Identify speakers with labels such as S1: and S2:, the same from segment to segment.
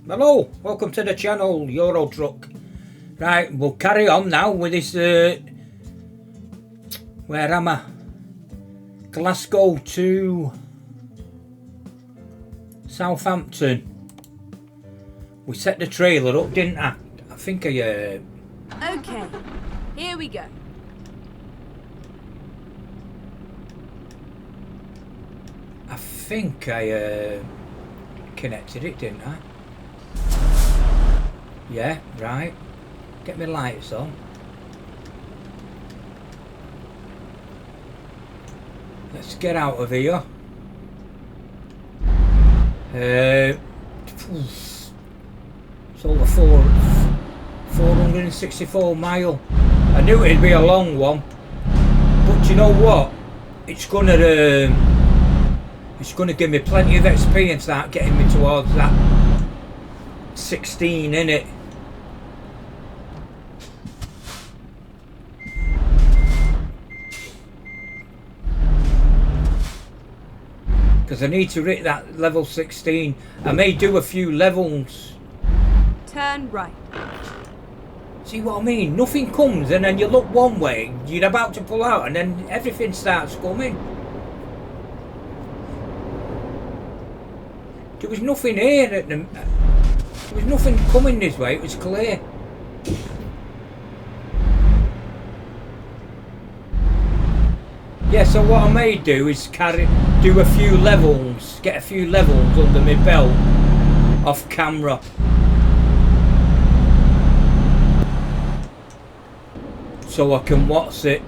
S1: Hello, welcome to the channel, Euro Truck. Right, we'll carry on now with this, where am I? Glasgow to Southampton. We set the trailer up, didn't I? I think I,
S2: Okay, here we go.
S1: I think I, connected it, didn't I? Yeah, right. Get my lights on. Let's get out of here. It's over 464 mile. I knew it'd be a long one, but you know what? It's gonna give me plenty of XP and start getting me towards that 16 in it. Because I need to hit that level 16. I may do a few levels.
S2: Turn right.
S1: See what I mean? Nothing comes and then you look one way, you're about to pull out and then everything starts coming. There was nothing here at the... There was nothing coming this way, it was clear. Yeah, so what I may do is do a few levels, get a few levels under my belt off camera. So I can watch it,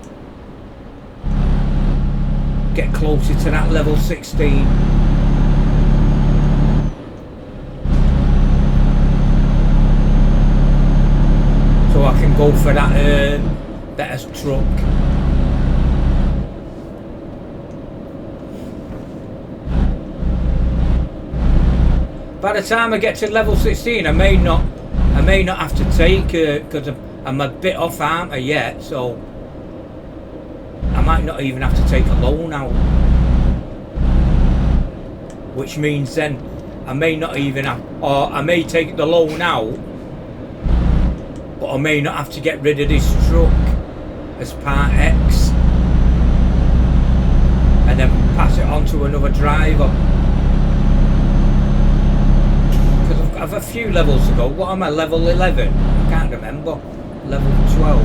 S1: get closer to that level 16. So I can go for that better truck. By the time I get to level 16, I may not have to take because I'm a bit off, aren't I, yet? So I might not even have to take a loan out, which means then I may not even have, or I may take the loan out, but I may not have to get rid of this truck as part X and then pass it on to another driver. I've a few levels to go. What am I, level 11? I can't remember. Level 12.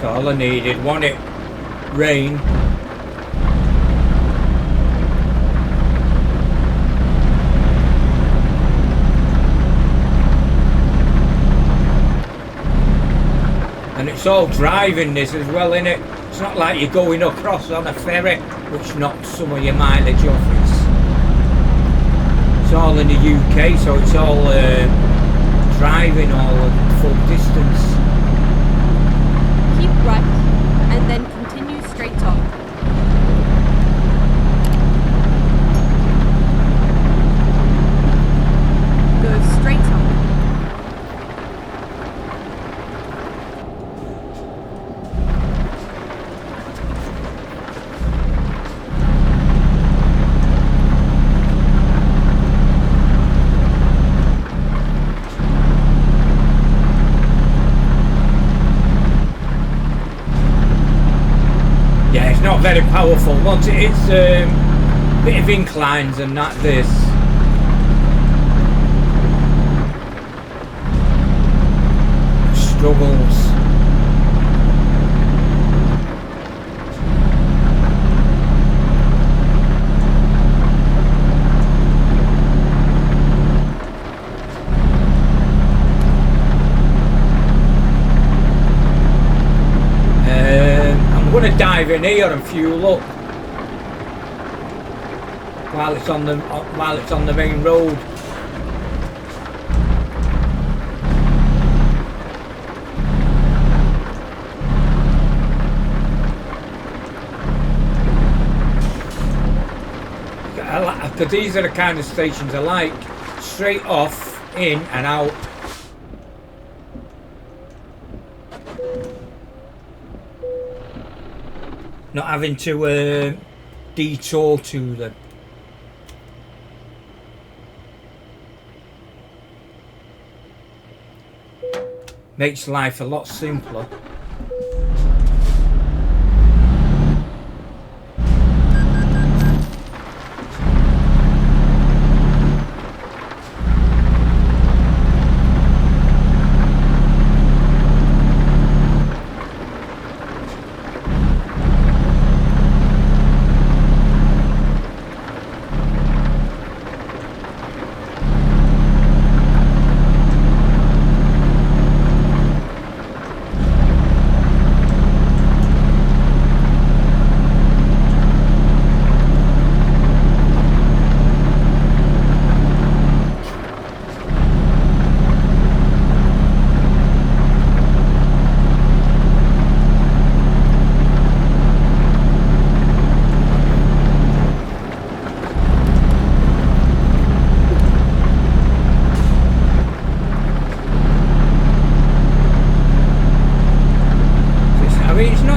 S1: All I needed, wasn't it? Rain. And it's all driving this as well, innit? It's not like you're going across on a ferry, which knocks some of your mileage off. It's all in the UK, so it's all driving all full distance.
S2: Keep right, and then continue straight on. Go straight on. Not very powerful. Once it hits a bit of inclines and that, this struggles.
S1: in here and fuel up while it's on the main road. Because these are the kind of stations I like, straight off, in and out. Not having to detour to them. Makes life a lot simpler.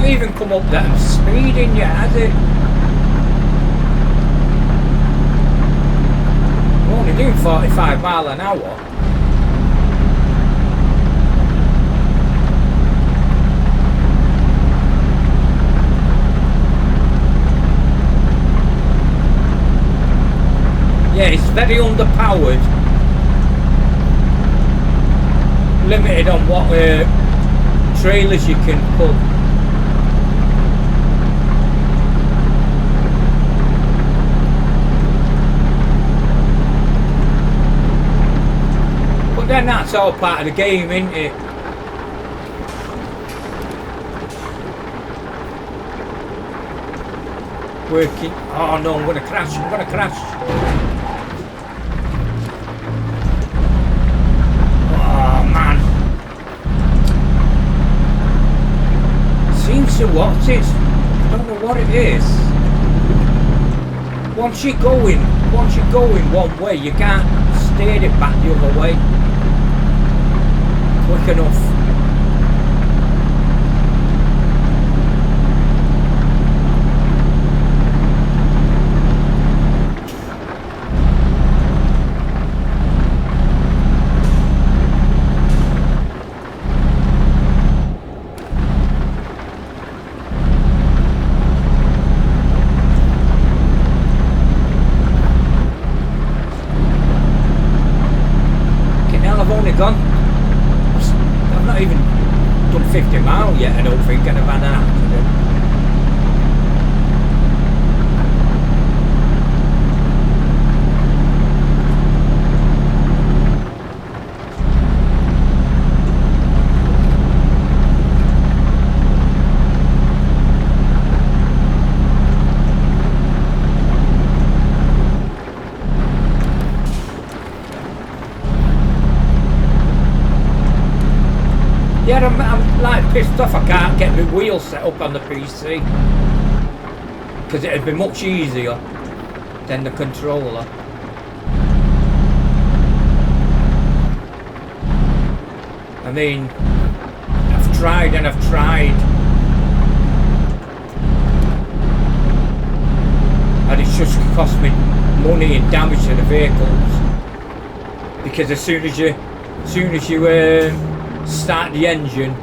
S1: Even come up that I'm speeding yet, has it? We're only doing 45 mile an hour. Yeah, it's very underpowered. Limited on what trailers you can put. Then that's all part of the game, isn't it? Working. Oh no, I'm gonna crash. I'm gonna crash. Oh man. Seems to what? It's. I don't know what it is. Once you're going one way, you can't steer it back the other way quick enough. Okay, now I've only gone. I've not even done 50 miles yet, I don't think, and I've had an accident. Yeah, I'm like pissed off I can't get my wheel set up on the PC because it'd be much easier than the controller. I mean, I've tried and I've tried, and it's just cost me money and damage to the vehicles because as soon as you start the engine,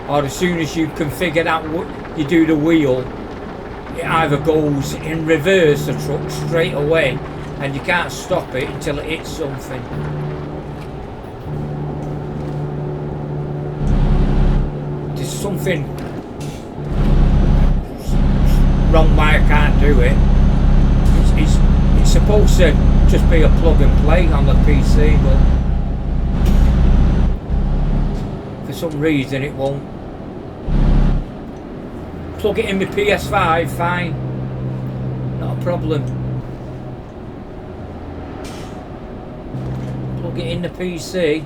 S1: or as soon as you configure that, you do the wheel, it either goes in reverse the truck straight away and you can't stop it until it hits something. There's something wrong why I can't do it. It's supposed to just be a plug and play on the PC, but for some reason it won't. plug it in my PS5, fine. Not a problem. Plug it in the PC.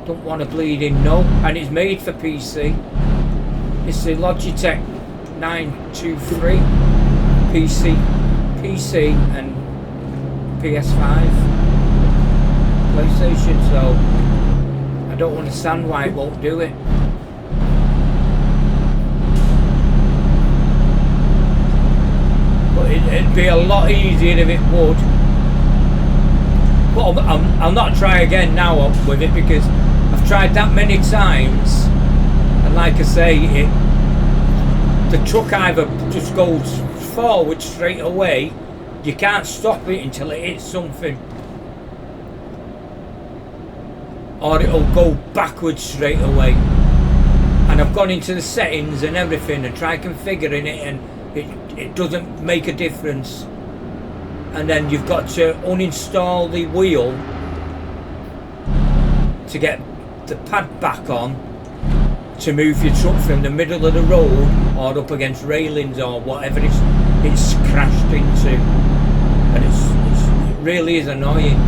S1: Don't want to bleed in, no. And it's made for PC. It's the Logitech 923 PC and PS5 PlayStation, so I don't understand why it won't do it. But it'd be a lot easier if it would. But I'll not try again now with it, because I've tried that many times, and like I say, the truck either just goes forward straight away. You can't stop it until it hits something, or it'll go backwards straight away. And I've gone into the settings and everything and tried configuring it, and it doesn't make a difference. And then you've got to uninstall the wheel to get the pad back on to move your truck from the middle of the road or up against railings or whatever it's crashed into, and it really is annoying.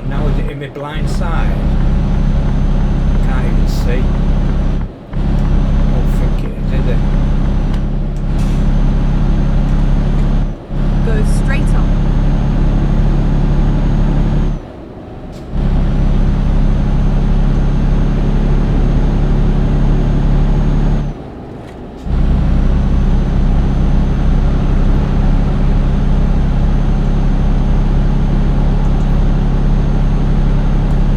S1: Now is it in my blind side? I can't even see. I don't think it is it?
S3: Go straight on.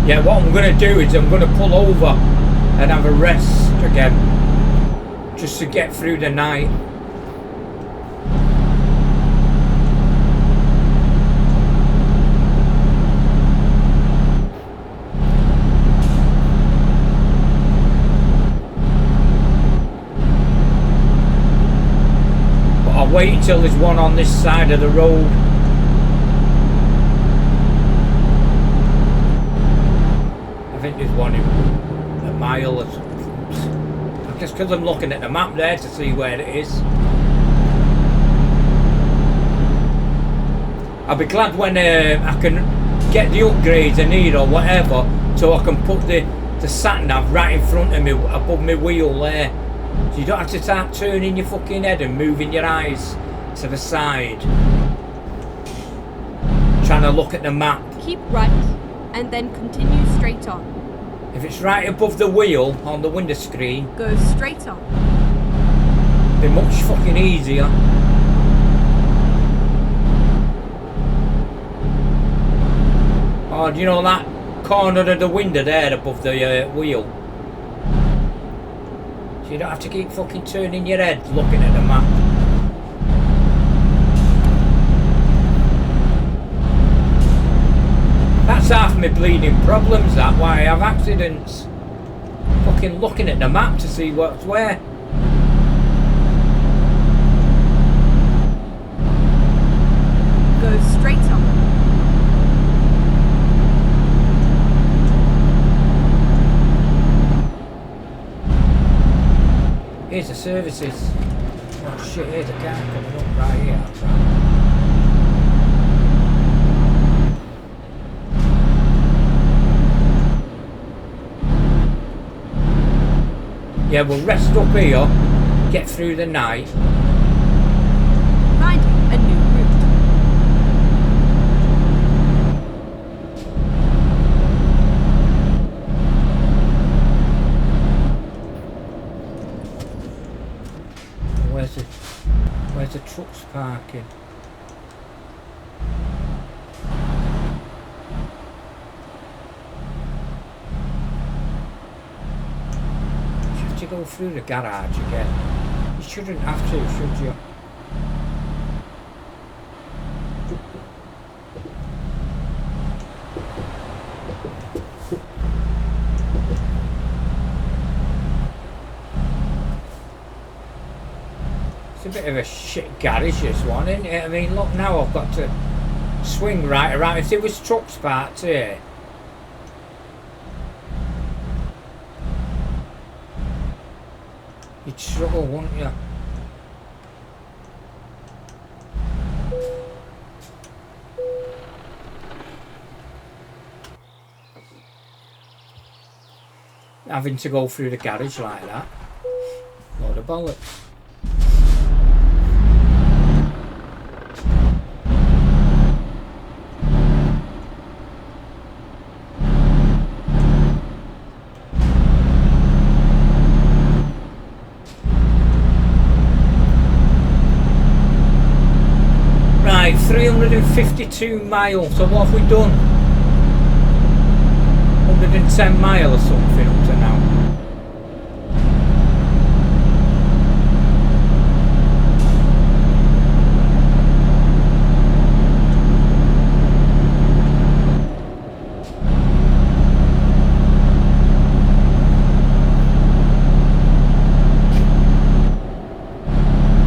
S1: Yeah, what I'm going to do is I'm going to pull over and have a rest again, just to get through the night. But I'll wait until there's one on this side of the road. I think there's one in a mile or something. Just because I'm looking at the map there to see where it is. I'll be glad when I can get the upgrades I need or whatever, so I can put the sat-nav right in front of me, above my wheel there. So you don't have to start turning your fucking head and moving your eyes to the side, trying to look at the map.
S3: Keep right and then continue straight on.
S1: If it's right above the wheel on the window screen,
S3: go straight on.
S1: Be much fucking easier. Oh, do you know that corner of the window there above the wheel? So you don't have to keep fucking turning your head looking at the map. That's half my bleeding problems, that why I have accidents. Fucking looking at the map to see what's where.
S3: Go straight on.
S1: Here's the services. Oh shit, here's a car coming up right here. Yeah, we'll rest up here, get through the night.
S3: Finding a new route.
S1: Where's the trucks parking? You go through the garage again. You shouldn't have to, should you? bit of a shit garage, this one, isn't it? I mean, look, now I've got to swing right around. If there was trucks parked here, you'd struggle, wouldn't you? Having to go through the garage like that. Load of bollocks. Right, 352 miles. So what have we done? 110 miles or something up to now.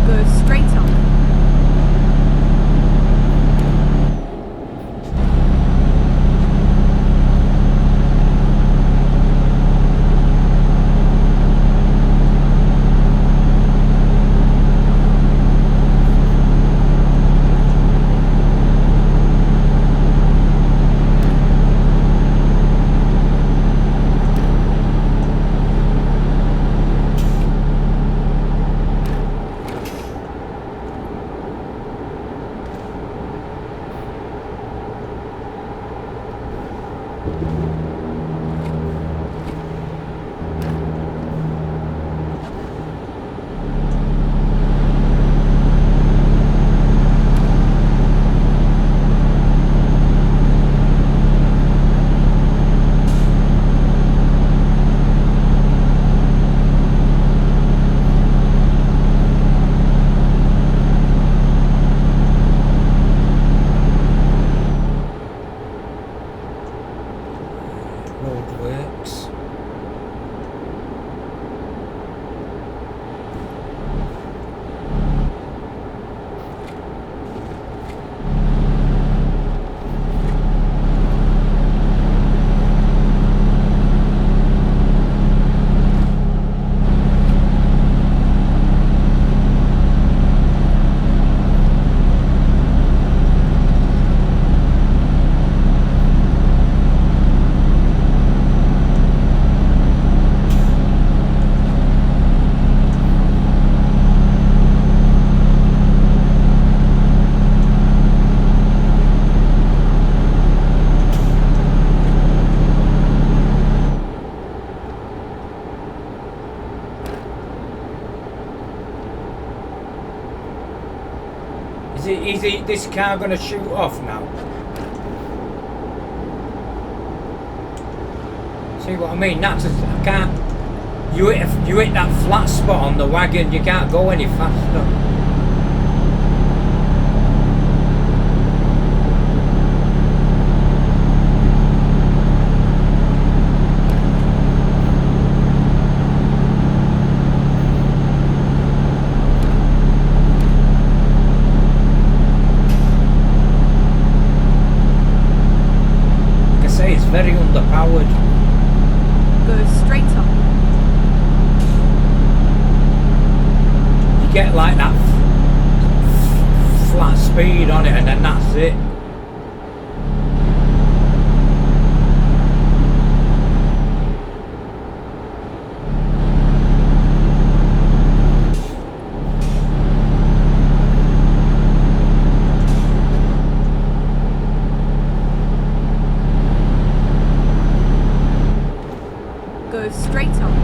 S3: Go straight on. Roadworks. Is this car going to shoot off now? See what I mean? That's I can't. You hit that flat spot on the wagon. You can't go any faster. Very underpowered. Go straight on.
S1: You get like that flat speed on it and then that's it.
S3: Go straight on.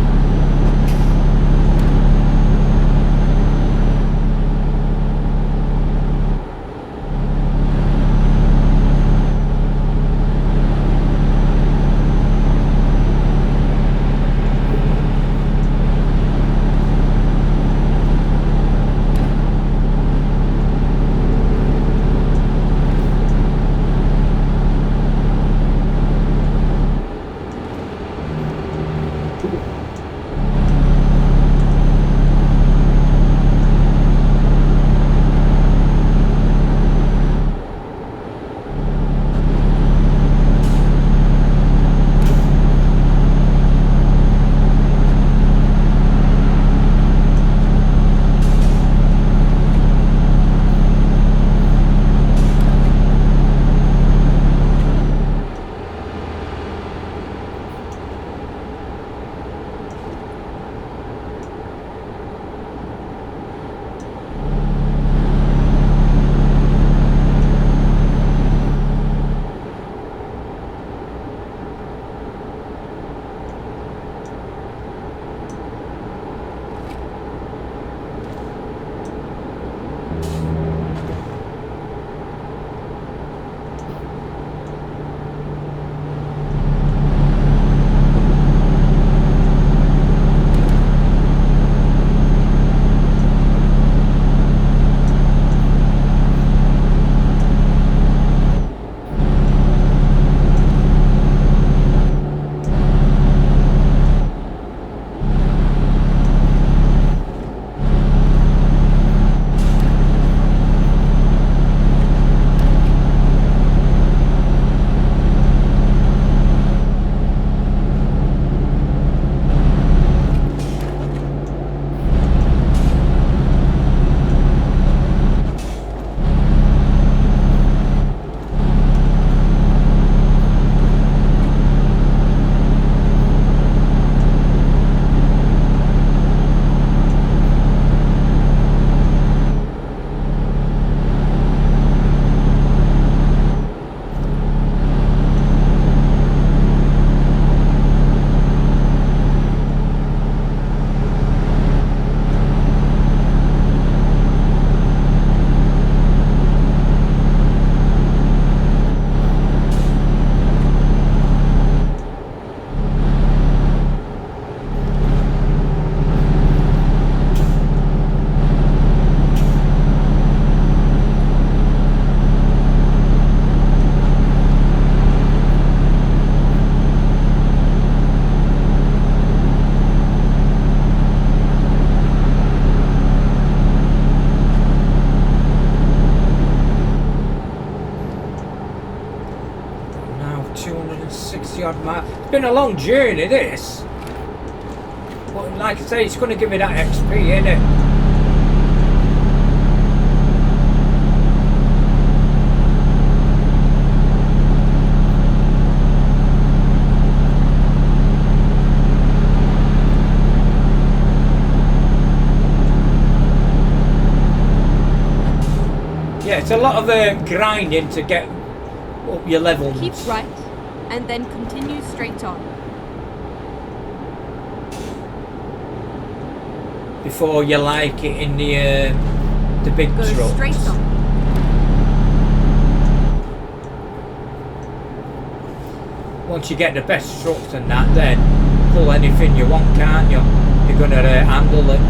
S1: been a long journey, this. But like I say, it's going to give me that XP, innit? Yeah, it's a lot of grinding to get up your levels.
S4: Keep right, and then continue straight on.
S1: Before you like it in the big
S4: Go
S1: trucks.
S4: straight on.
S1: Once you get the best trucks and that, then pull anything you want, can't you? You're gonna handle it.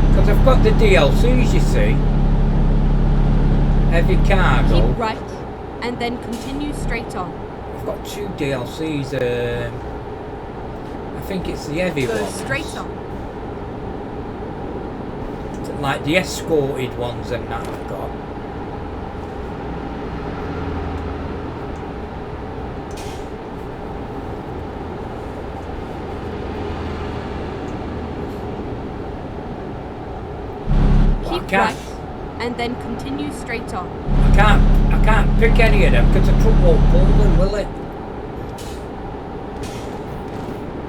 S1: Because I've got the DLCs, you see. Heavy cargo.
S4: Keep right, and then continue straight on.
S1: I've got 2 DLCs. I think it's the heavy
S4: Go
S1: ones.
S4: straight on.
S1: Like the escorted ones and that I've got.
S4: Keep right, and then continue straight on.
S1: I can't pick any of them because the truck won't pull them, will it?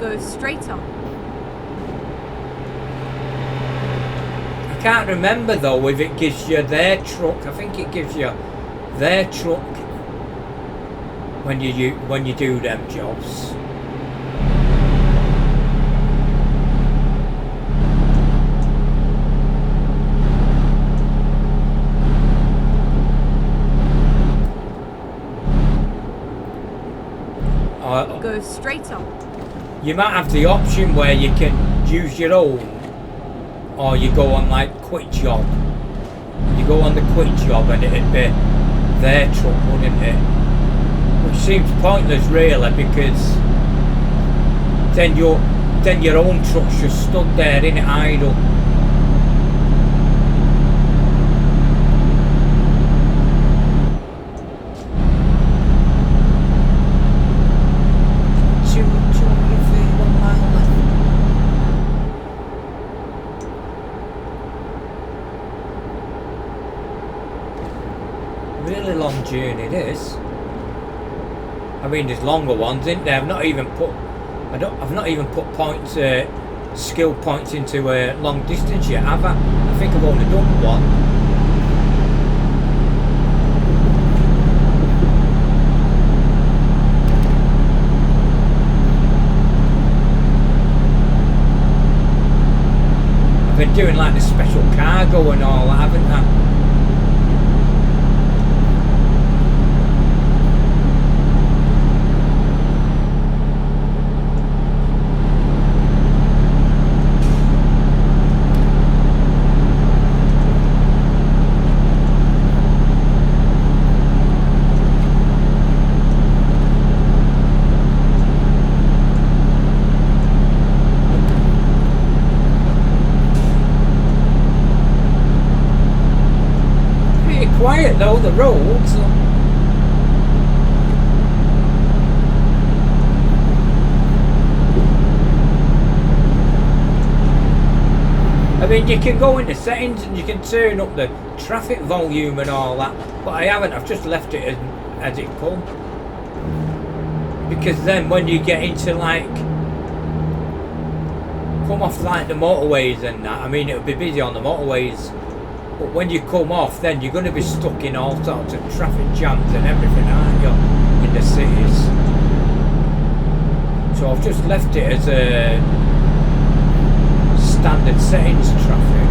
S4: Go straight on.
S1: I can't remember though if it gives you their truck. I think it gives you their truck when you do them jobs.
S4: Go straight on.
S1: You might have the option where you can use your own, or you go on like quick job. You go on the quick job and it'd be their truck, wouldn't it? Which seems pointless really, because then your own truck's just stood there in idle. Really long journey this. I mean, there's longer ones, isn't there? I've not even put points, skill points into long distance yet, have I? I think I've only done one. I've been doing like the special cargo and all that, haven't I? Quiet though, the roads. I mean, you can go into settings and you can turn up the traffic volume and all that, but I haven't. I've just left it as it comes. Because then when you get into like, come off like the motorways and that, I mean, it'll be busy on the motorways. But when you come off, then you're going to be stuck in all sorts of traffic jams and everything, aren't you, in the cities? So I've just left it as a standard settings traffic.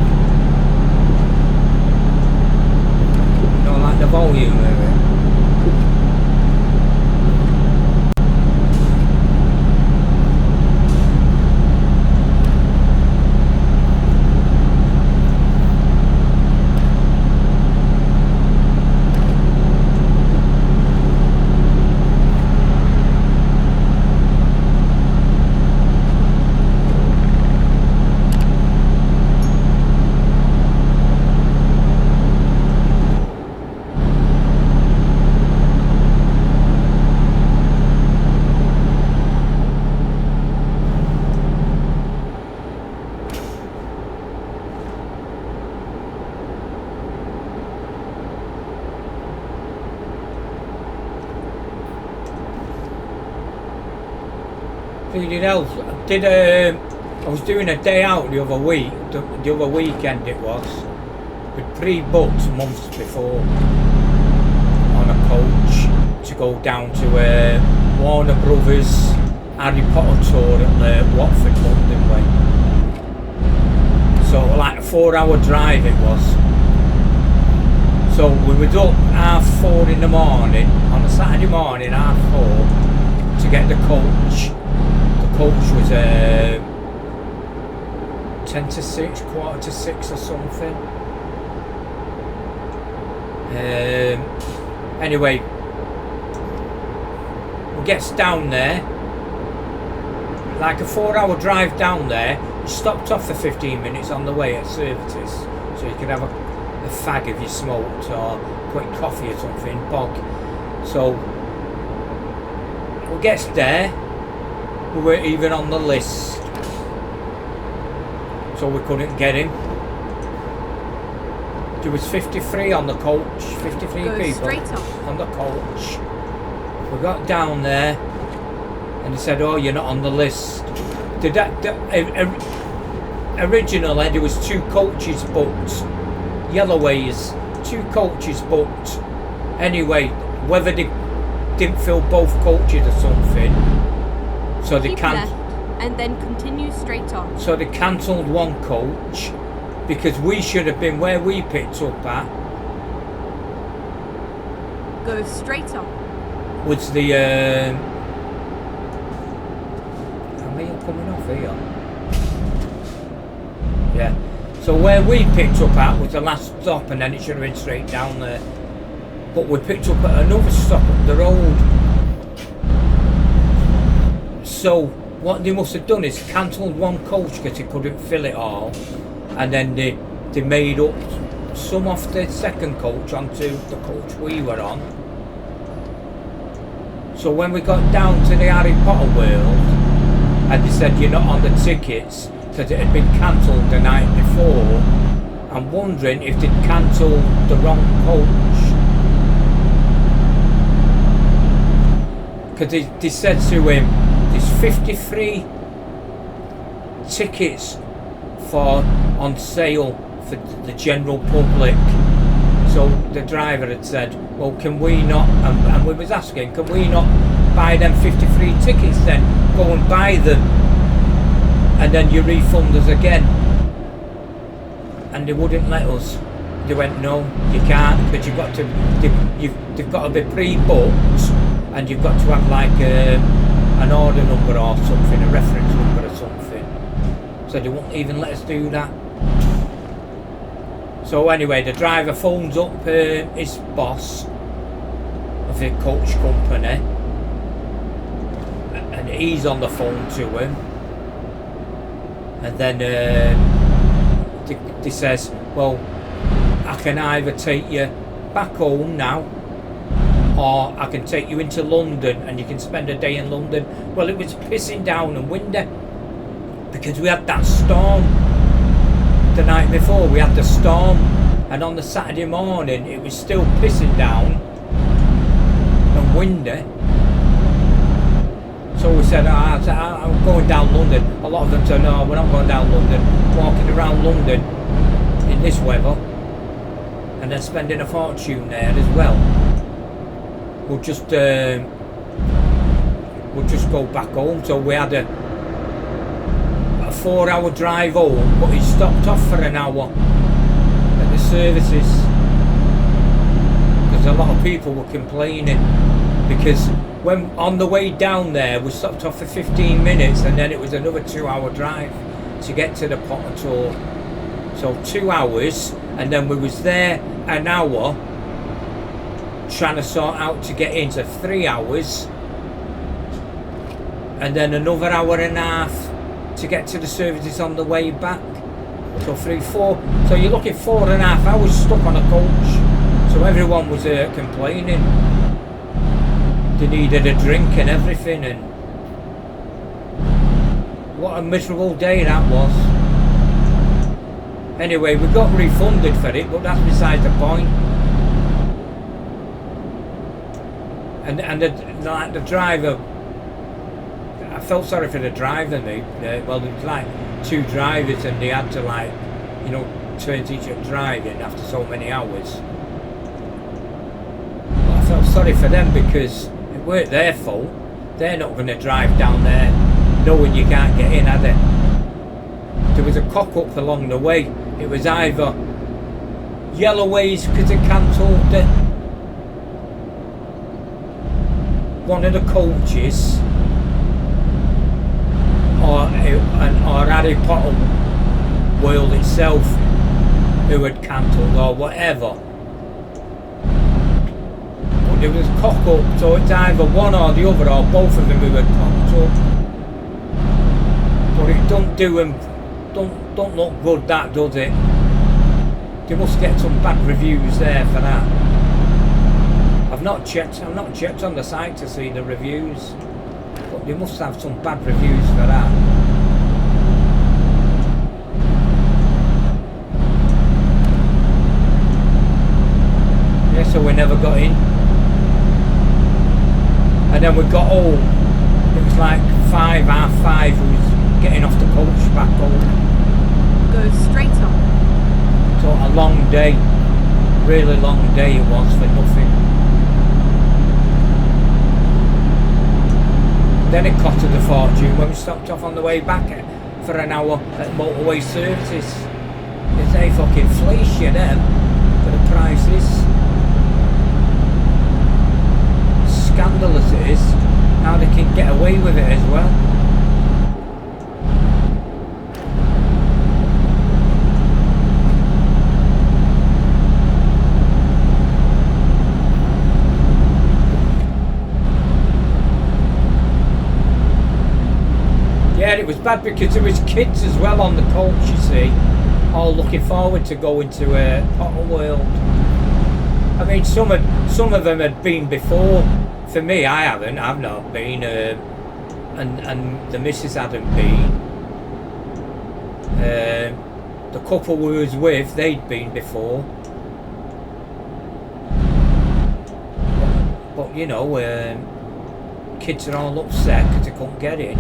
S1: You know, like the volume of it. Bleeding hell. I was doing a day out the other week, the other weekend it was. We'd pre-booked months before on a coach to go down to Warner Brothers Harry Potter tour at Watford, London way. So like a 4-hour drive it was. So we were up 4:30 in the morning, on a Saturday morning, 4:30, to get the coach. The coach was 10 to 6, quarter to 6 or something. Anyway, we gets down there, like a 4-hour drive down there. We stopped off for 15 minutes on the way at Services, so you could have a fag if you smoked or quick coffee or something, bog. So we gets there, we weren't even on the list, so we couldn't get him. There was 53 on the coach, 53
S4: Go
S1: people
S4: straight off.
S1: on the coach. We got down there and they said, oh, you're not on the list. Originally there was 2 coaches booked, Yellowways, 2 coaches booked. Anyway, whether they didn't fill both coaches or something, so they
S4: Keep left and then continue straight on.
S1: So they cancelled one coach because we should have been where we picked up at.
S4: Go straight on.
S1: Was the am I coming off here? Yeah. So where we picked up at was the last stop, and then it should have been straight down there. But we picked up at another stop up the road. So what they must have done is cancelled one coach because they couldn't fill it all, and then they made up some off the second coach onto the coach we were on. So when we got down to the Harry Potter world, and they said you're not on the tickets because it had been cancelled the night before, I'm wondering if they'd cancelled the wrong coach. Because they said to him, there's 53 tickets on sale for the general public. So the driver had said, well, can we not, and we was asking, can we not buy them 53 tickets then? Go and buy them, and then you refund us again. And they wouldn't let us. They went, no, you can't, but you've got to, they've got to be pre-booked, and you've got to have like an order number or something, a reference number or something. So they won't even let us do that. So anyway, the driver phones up his boss of the coach company, and he's on the phone to him, and then he says, well, I can either take you back home now, or I can take you into London and you can spend a day in London. Well, it was pissing down and windy because we had that storm the night before. We had the storm, and on the Saturday morning it was still pissing down and windy. So we said, I'm going down London. A lot of them said, no, we're not going down London. Walking around London in this weather and then spending a fortune there as well. We'll just go back home. So we had a 4-hour drive home, but he stopped off for an hour at the services because a lot of people were complaining, because when on the way down there we stopped off for 15 minutes and then it was another 2-hour drive to get to the Potter tour. So 2 hours, and then we was there an hour trying to sort out to get in, so 3 hours, and then another hour and a half to get to the services on the way back. So 3, 4, so you're looking 4.5 hours stuck on a coach. So everyone was complaining. They needed a drink and everything, and what a miserable day that was. Anyway, we got refunded for it, but that's beside the point. And the driver, I I felt sorry for the driver, mate. Well, there was like 2 drivers and they had to like, you know, turn each other driving after so many hours. But I felt sorry for them because it weren't their fault. They're not going to drive down there knowing you can't get in, are they? There was a cock-up along the way. It was either Yellowways because they cancelled one of the coaches, or Harry Potter World itself who had cancelled or whatever. But there was cock up, so it's either one or the other or both of them who had cocked up. But it don't do them, don't look good, that does it? They must get some bad reviews there for that. I've not checked on the site to see the reviews, but they must have some bad reviews for that. Yeah, so we never got in. And then we got home. It was like 5:30. We was getting off the coach back home.
S4: Go straight on.
S1: So a long day, really long day it was for nothing. Then it costed a fortune when we stopped off on the way back for an hour at motorway services. They fucking fleece you them for the prices. Scandalous it is how they can get away with it as well. Yeah, it was bad because there was kids as well on the coach, you see, all looking forward to going to Potter World. I mean, some of them had been before. For me, I haven't. I've not been, and the missus hadn't been. The couple we was with, they'd been before. But you know, kids are all upset because they couldn't get in.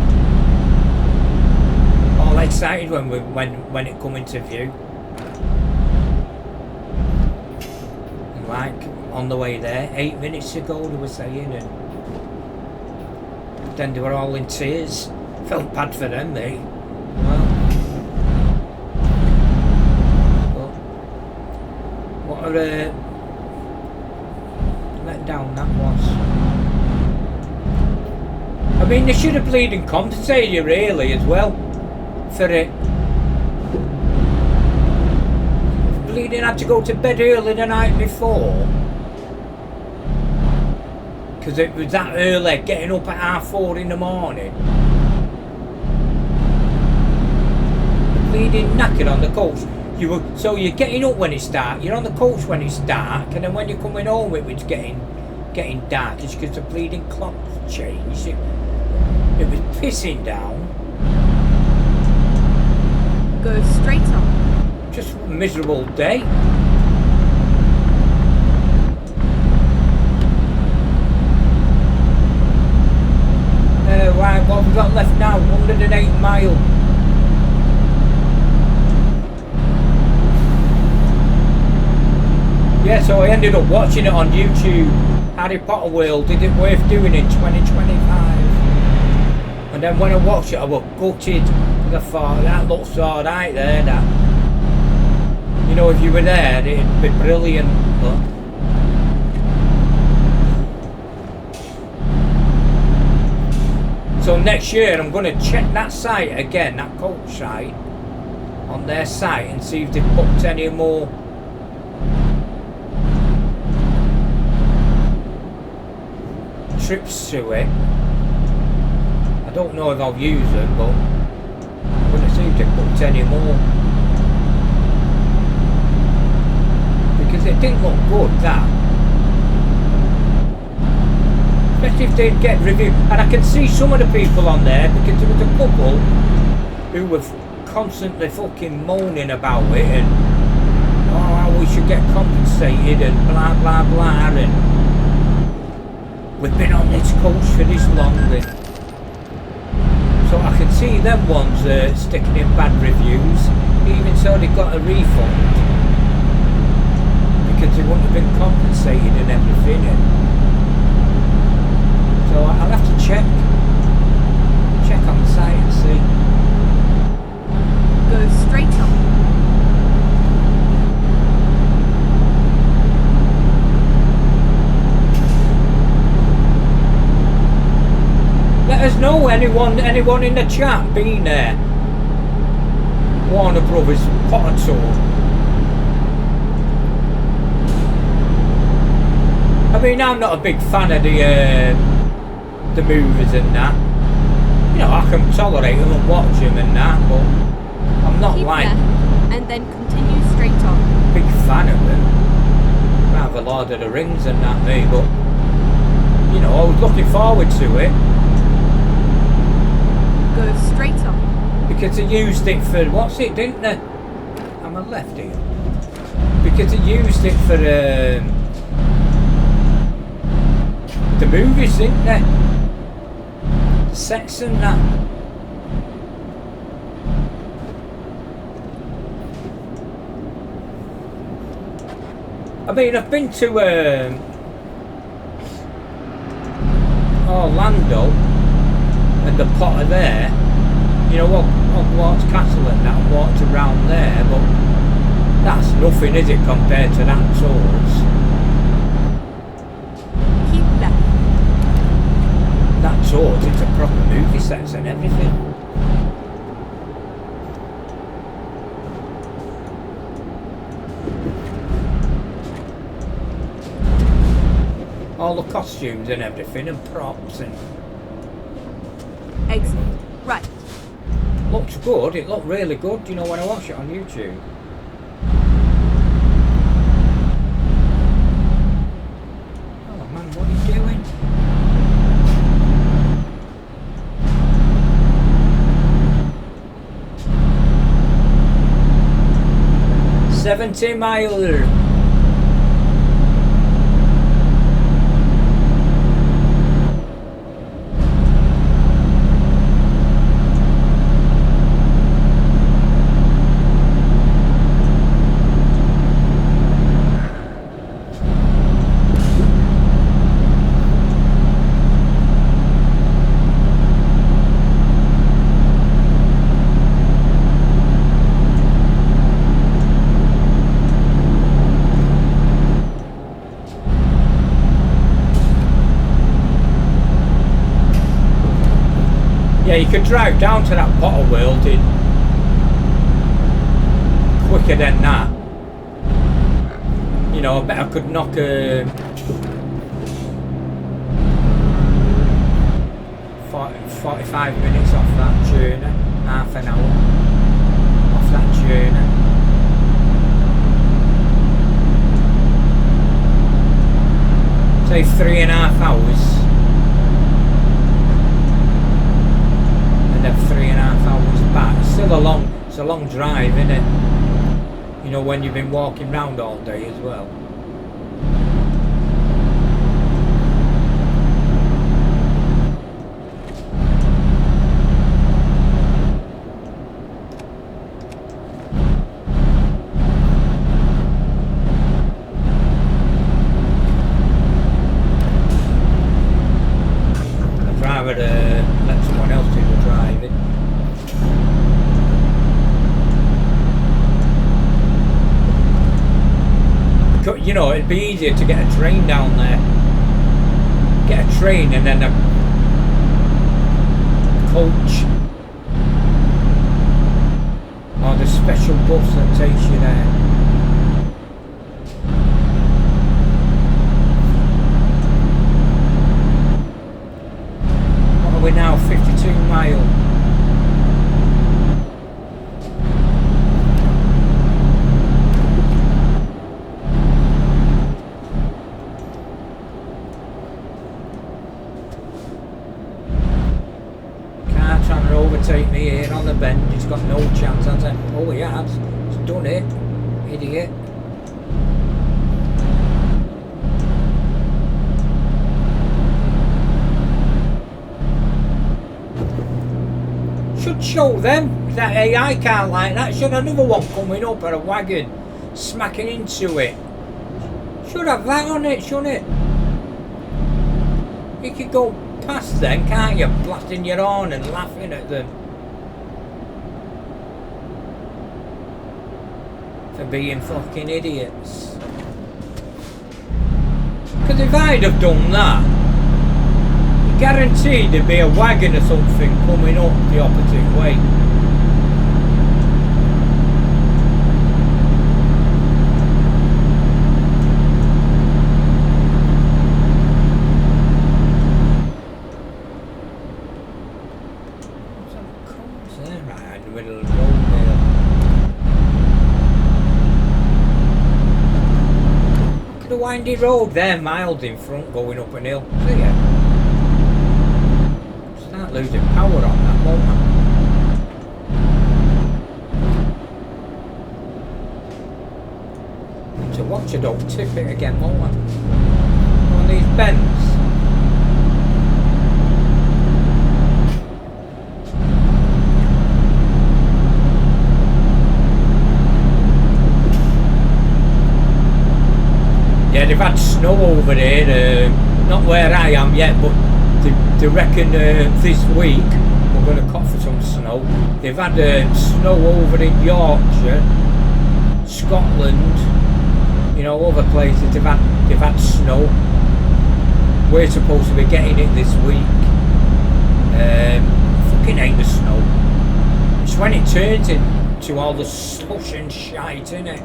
S1: All excited when it come into view. And like on the way there, 8 minutes ago they were saying, and then they were all in tears. Felt bad for them, mate. Well, what a let down that was. I mean, they should have bleeding compensated you really as well for it. Bleeding had to go to bed early the night before because it was that early, getting up at 4:30 in the morning. Bleeding knackered on the coach. So you're getting up when it's dark, you're on the coach when it's dark, and then when you're coming home it was getting dark. It's because the bleeding clock changed. It was pissing down.
S4: Go straight on.
S1: Just a miserable day. Right, what have we got left now? 108 mile. Yeah, so I ended up watching it on YouTube. Harry Potter World, did it worth doing in 2025? And then when I watched it, I was gutted. I thought, that looks alright there, that. You know, if you were there, it'd be brilliant. But so next year, I'm going to check that site again, that coach site, on their site, and see if they've booked any more trips to it. I don't know if I'll use them, but I'm going to see if they've booked any more. Because it didn't look good, that. Especially if they'd get reviewed. And I can see some of the people on there, because there was a couple who were constantly fucking moaning about it and how we should get compensated and blah blah blah, and we've been on this coach for this long. So I can see them ones sticking in bad reviews, even so they got a refund because they wouldn't have been compensated and everything. So I'll have to check on the site and see.
S4: Go straight on.
S1: Let us know, anyone in the chat been there. Warner Brothers Potter Tour. I mean, I'm not a big fan of the movies and that. You know, I can tolerate them and watch them and that, but I'm not
S4: Keep
S1: like
S4: left and then continue straight on.
S1: big fan of them. Rather Lord of the Rings and that, me, but you know, I was looking forward to it.
S4: Go straight on.
S1: Because they used it for, what's it, didn't they? I'm a left here. Because they used it for the movies, didn't they? The sets and that. I mean, I've been to Orlando and the Potter there, you know, Hogwarts Castle and that, and walked around there, but that's nothing, is it, compared to that tours?
S4: Keep left.
S1: That tours, it's a proper movie sets and everything. All the costumes and everything and props and
S4: Exit. Right.
S1: looks good, it looked really good, you know, when I watch it on YouTube. Oh man, what are you doing? $70 miles. Yeah, you could drive down to that Potter World in quicker than that. You know, I bet I could knock a 45 minutes off that journey, half an hour off that journey. Say 3.5 hours. And then 3.5 hours back. It's still it's a long drive, isn't it? You know, when you've been walking round all day as well. I'd rather let someone else do the driving. You know, it'd be easier to get a train down there. Get a train and then a coach. Or the special bus that takes you there. What are we now? 52 miles. Overtake me here on the bend, he's got no chance. I said, oh he has, he's done it, idiot. Show them. That AI can't like that. Should another one coming up or a wagon smacking into it. Should have that on it, shouldn't it? You could go past them, can't you? Blasting your horn and laughing at them. For being fucking idiots. Because if I'd have done that, guaranteed there'd be a wagon or something coming up the opposite way. Some cars there right in the middle of the road there. Look at the windy road there, miles in front going up an hill. See ya? Start losing power on that, won't I? To watch I don't tip it again, won't I? On these bends. Yeah, they've had snow over there, not where I am yet, but they reckon this week we're going to cut for some snow. They've had snow over in Yorkshire, Scotland, you know, other places. They've had snow. We're supposed to be getting it this week. Fucking hate the snow. It's when it turns into all the slush and shite, innit?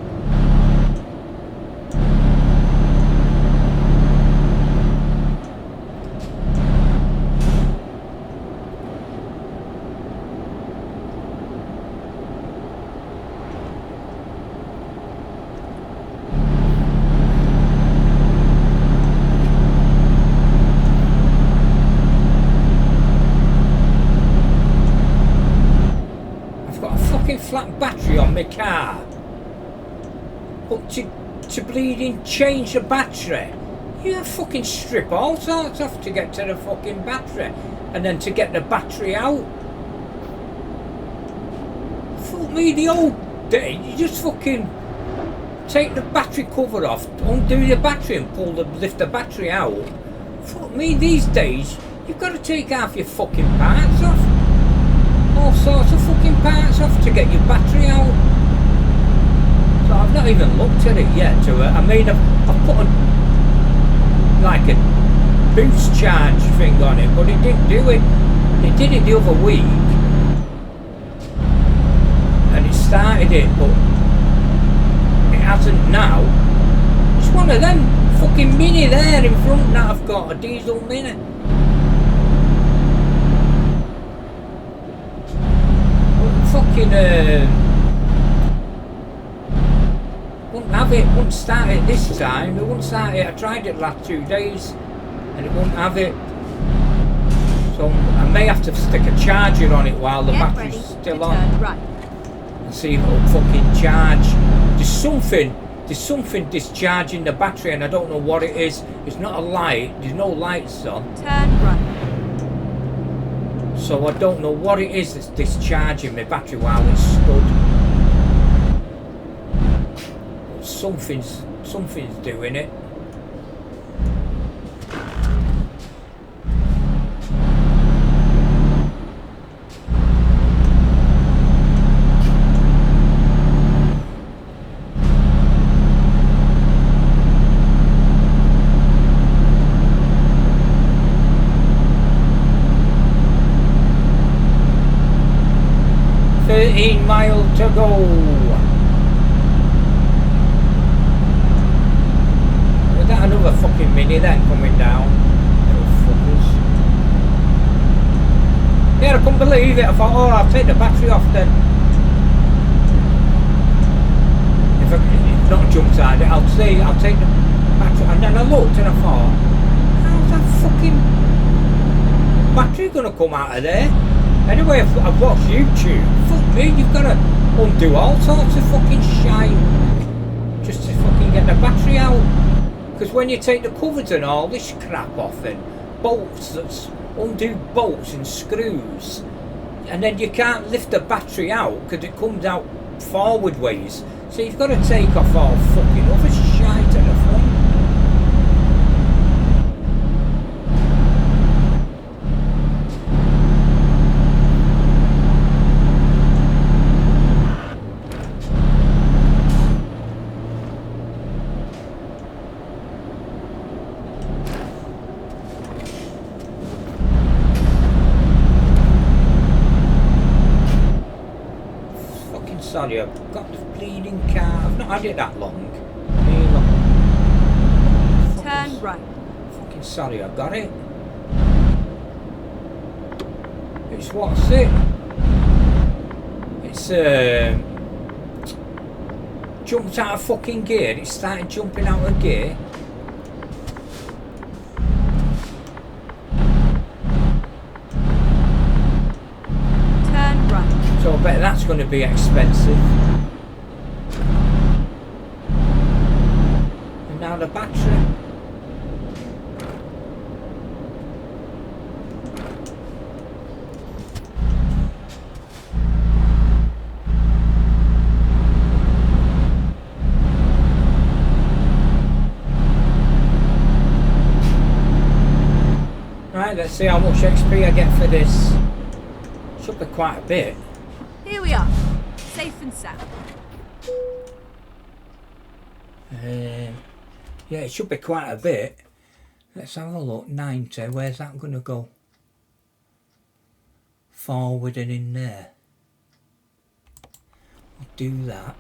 S1: Flat battery on my car, but to bleeding change the battery, you fucking strip all sorts off to get to the fucking battery, and then to get the battery out. Fuck me, the old day, you just fucking take the battery cover off, undo the battery and lift the battery out. Fuck me, these days you've got to take half your fucking parts off. All sorts of fucking parts off to get your battery out. So I've not even looked at it yet. I mean, I've put like a boost charge thing on it, but it didn't do it. It did it the other week, and it started it, but it hasn't now. It's one of them fucking Mini there in front that I've got, a diesel Mini. Fucking wouldn't have it, wouldn't start it this time. It wouldn't start it. I tried it last 2 days and it wouldn't have it. So I may have to stick a charger on it while the battery's still on.
S4: Right.
S1: And see if it'll fucking charge. There's something discharging the battery and I don't know what it is. It's not a light, there's no lights on.
S4: Turn right.
S1: So I don't know what it is that's discharging my battery while it's stood. Something's doing it. Mile to go. Was that another fucking Mini then coming down? Little fuckers. Yeah, I couldn't believe it. I thought, oh, I'll take the battery off then. If I've not jumped at it, I'll take the battery. And then I looked and I thought, how's that fucking battery gonna come out of there? Anyway, I've watched YouTube. Fuck me, you've got to undo all sorts of fucking shite just to fucking get the battery out. Because when you take the covers and all this crap off and bolts, undo bolts and screws, and then you can't lift the battery out because it comes out forward ways. So you've got to take off all fucking other shite at the front. Sorry, I've got the bleeding car. I've not had it that long. Really long.
S4: Turn right.
S1: Fucking sorry, I got it. It's what's it? It's jumped out of fucking gear. It started jumping out of gear.
S4: Turn right.
S1: So I bet that's going to be expensive. And now the battery. Right, let's see how much XP I get for this. Should be quite a bit.
S4: Here we are. Safe and sound.
S1: Yeah, it should be quite a bit. Let's have a look. 90. Where's that going to go? Forward and in there. I'll do that.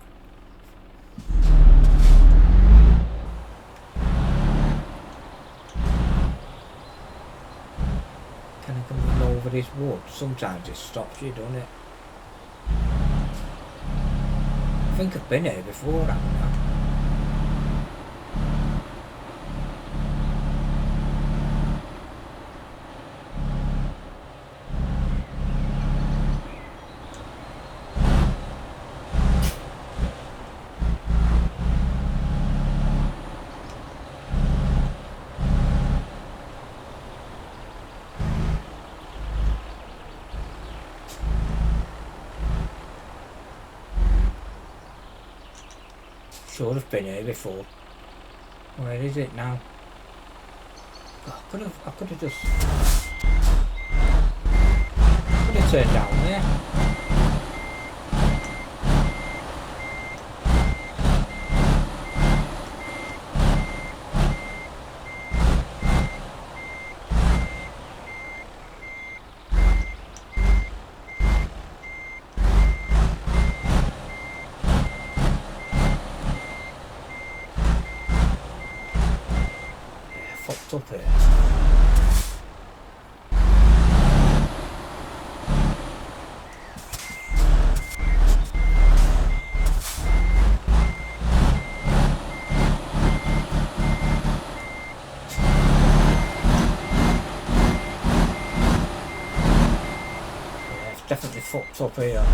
S1: Can I come over this wood? Sometimes it stops you, doesn't it? I think I've been here before, haven't I? Should have been here before. Where is it now? I could have just turned down there. Fucked up here. Yeah, it's definitely fucked up here.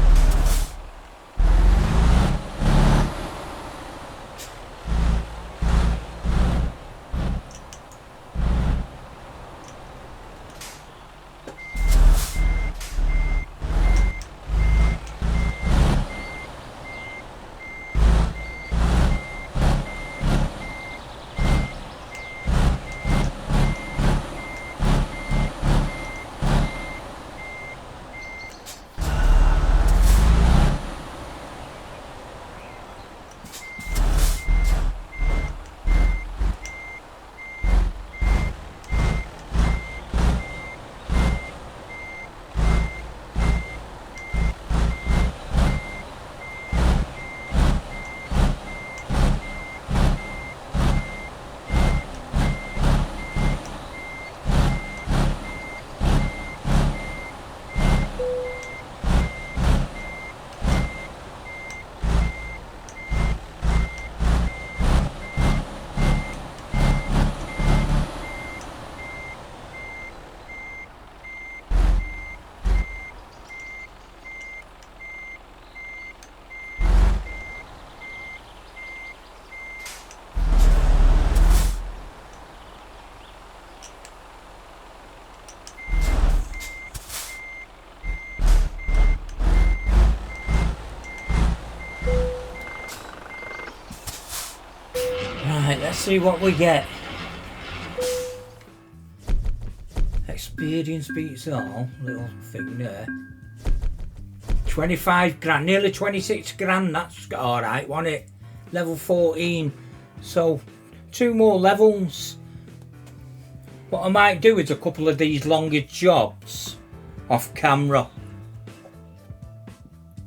S1: see what we get. Experience beats all. Little thing there. 25 grand, nearly 26 grand. That's alright, wasn't it? Level 14. So, 2 more levels. What I might do is a couple of these longer jobs off camera.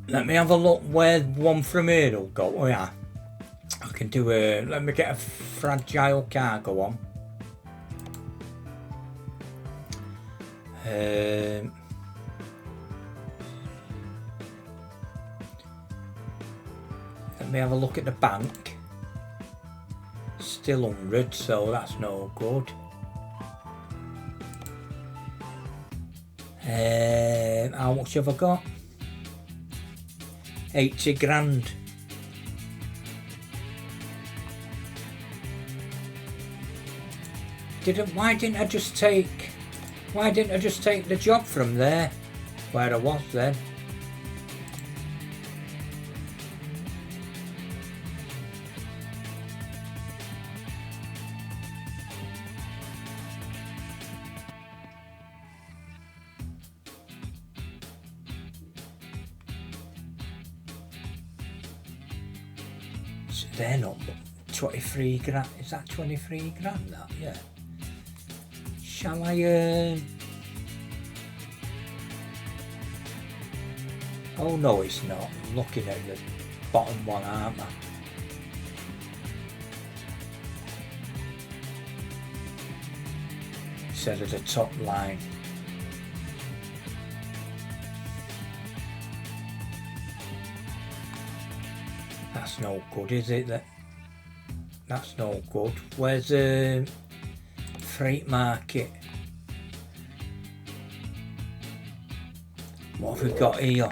S1: Let me have a look where one from here will go. Oh yeah. I can do a, let me get a fragile cargo on. Let me have a look at the bank. Still 100, so that's no good. How much have I got? 80 grand. Why didn't I just take the job from there where I was then? So they're not 23 grand. Is that 23 grand that? Yeah. Shall I oh no, it's not. I'm looking at the bottom one, aren't I? Instead of the top line. That's no good, is it? That's no good. Where's freight market? What have we got here?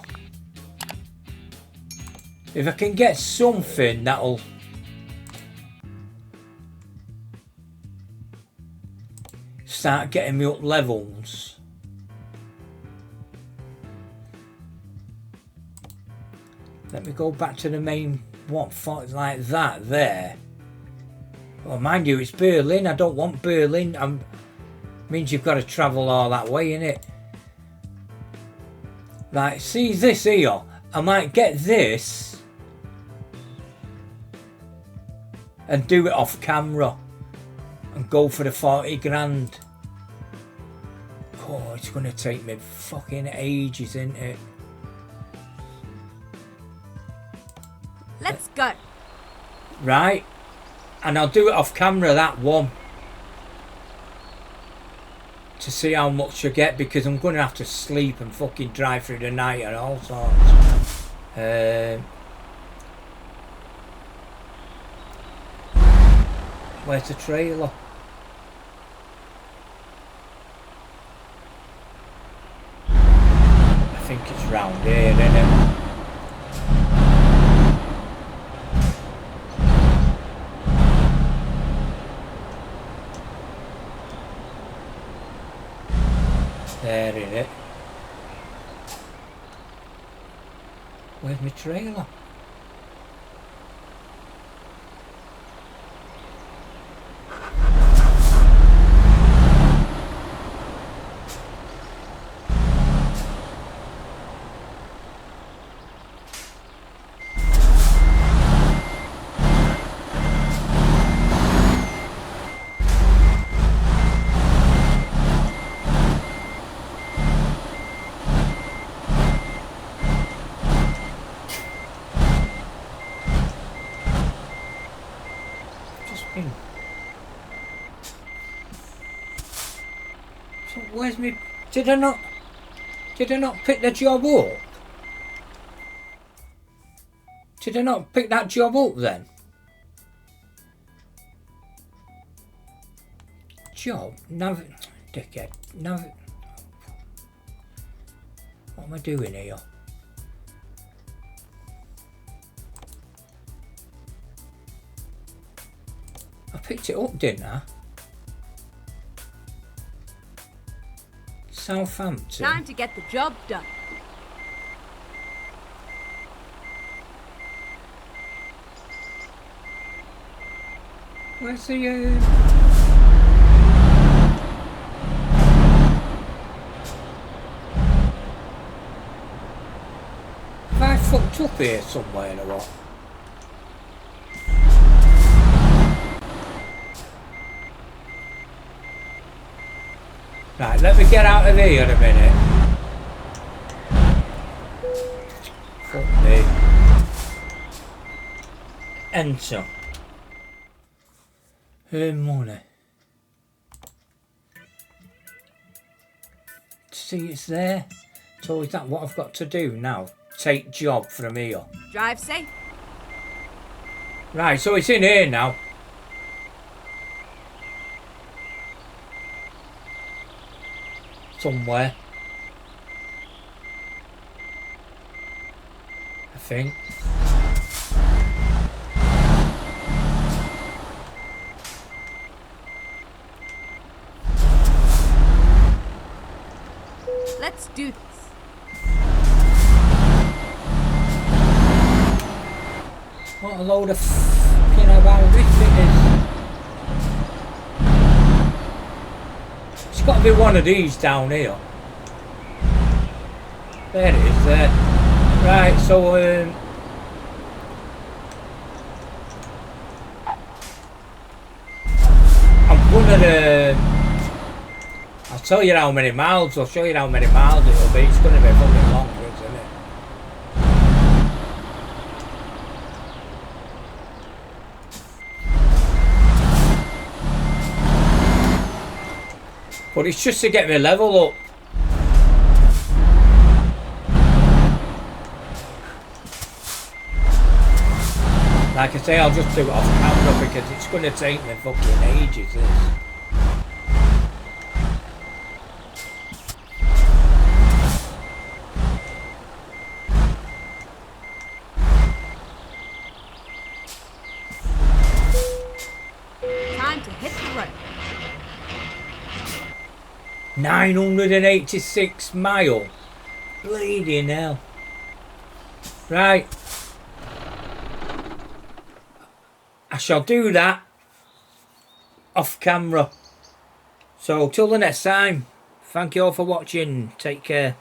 S1: If I can get something that'll start getting me up levels. Let me go back to the main one, like that there. Well, mind you, it's Berlin. I don't want Berlin. Means you've got to travel all that way, innit? Like, see this here? I might get this and do it off camera and go for the 40 grand. Oh, it's going to take me fucking ages, isn't it?
S4: Let's go.
S1: Right. And I'll do it off camera, that one, to see how much I get, because I'm going to have to sleep and fucking drive through the night and all sorts. Where's the trailer? I think it's round here, isn't it? There in it. Where's my trailer? So where's me? Did I not pick the job up? Did I not pick that job up then? Job? Dickhead. What am I doing here? I picked it up, didn't I? Southampton.
S4: Time to get the job done.
S1: Where's the have I fucked up here somewhere or what? Right, let me get out of here in a minute. Fuck me. Enter. Earn money. See, it's there. So is that what I've got to do now? Take job from here.
S4: Drive safe.
S1: Right, so it's in here now. Somewhere. I think.
S4: Let's do this.
S1: What a load of fucking about this it is. It's got to be one of these down here. There it is there. Right, so I'm gonna I'll tell you how many miles, I'll show you how many miles it'll be. It's gonna be fucking long, isn't it? But it's just to get my level up. Like I say, I'll just do it off camera because it's going to take me fucking ages, this.
S4: Time to hit the road.
S1: 986 mile. Bleeding hell. Right. I shall do that off camera. So till the next time, thank you all for watching. Take care.